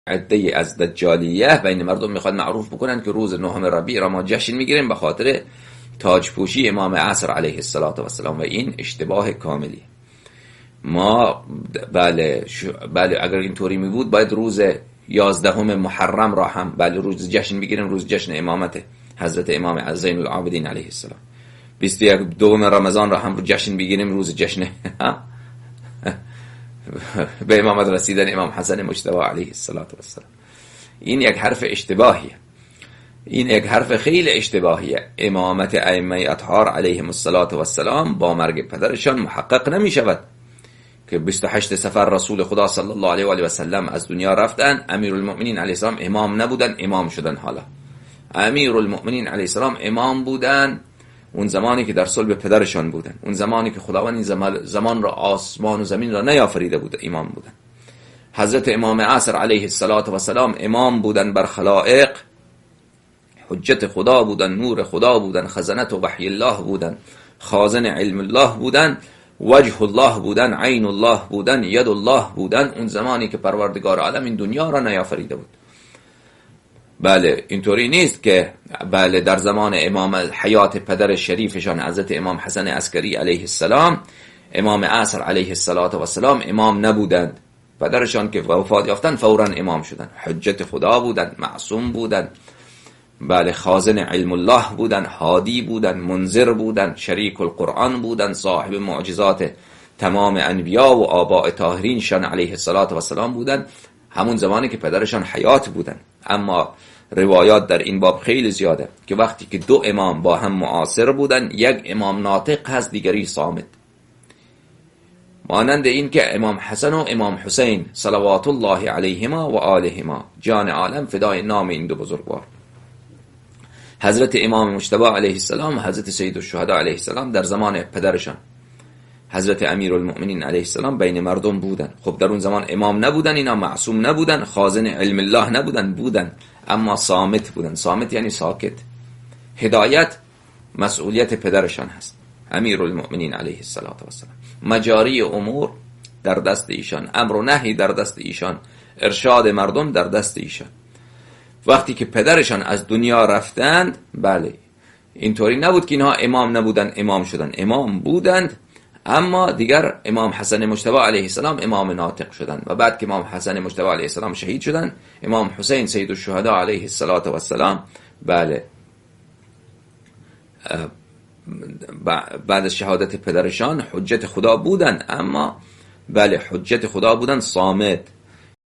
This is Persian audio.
عده‌ای از دجالیه بین مردم میخواد معروف بکنن که روز 9 ربیع را ما جشن میگیریم به خاطر تاج پوشی امام عصر علیه السلام و این اشتباه کاملی. ما بله اگر اینطوری می بود باید روز 11 محرم را هم روز جشن بگیریم، روز جشن امامت حضرت امام زین العابدین علیه السلام. 21 رمضان را هم رو جشن بگیریم، روز جشن به امامت رسیدن امام حسن مجتبی علیه السلام. این یک حرف اشتباهیه، این یک حرف خیلی اشتباهیه. امامت ائمه اطهار علیهم السلام با مرگ پدرشان محقق نمی شود که 28 صفر رسول خدا صلی الله علیه و آله و سلم از دنیا رفتن، امیرالمؤمنین علیه السلام امام نبودن، امام شدن. حالا امیرالمؤمنین علیه السلام امام بودن اون زمانی که در صلب پدرشان بودن، اون زمانی که خداوند این زمان را، آسمان و زمین را نیافریده بود، امام بودن. حضرت امام عصر علیه السلام امام بودن بر خلائق، حجت خدا بودن، نور خدا بودن، خزانت و وحی الله بودن، خازن علم الله بودن، وجه الله بودن، عین الله بودن، ید الله بودن، اون زمانی که پروردگار عالم این دنیا را نیافریده بود. بله اینطوری نیست که در زمان امام حیات پدر شریفشان حضرت امام حسن عسکری علیه السلام، امام عصر علیه السلام امام نبودند. پدرشان که وفات یافتن فوراً امام شدن، حجت خدا بودن، معصوم بودن، خازن علم الله بودن، هادی بودن، منذر بودن، شریک القرآن بودن، صاحب معجزات تمام انبیا و آباء طاهرین شان علیه السلام بودن، همون زمانی که پدرشان حیات بودن. اما روایات در این باب خیلی زیاده که وقتی که دو امام با هم معاصر بودن، یک امام ناطق هست، دیگری صامت. مانند این که امام حسن و امام حسین صلوات الله علیهما و آلهما، جان عالم فدای نام این دو بزرگوار، حضرت امام مجتبی علیه السلام و حضرت سید الشهدا علیه السلام در زمان پدرشان حضرت امیرالمؤمنین علیه السلام بین مردم بودن. خب در اون زمان امام نبودن، اینا معصوم نبودن، خازن علم الله نبودن، اما صامت بودن. صامت یعنی ساکت. هدایت مسئولیت پدرشان هست، امیرالمؤمنین علیه السلام. مجاری امور در دست ایشان، امر و نهی در دست ایشان، ارشاد مردم در دست ایشان. وقتی که پدرشان از دنیا رفتند، اینطوری نبود که اینها امام نبودن امام شدن، امام بودند، اما دیگر امام حسن مجتبی علیه السلام امام ناطق شدند. و بعد که امام حسن مجتبی علیه السلام شهید شدند، امام حسین سید الشهدا علیه السلام بعد از شهادت پدرشان حجت خدا بودند، اما حجت خدا بودند صامت.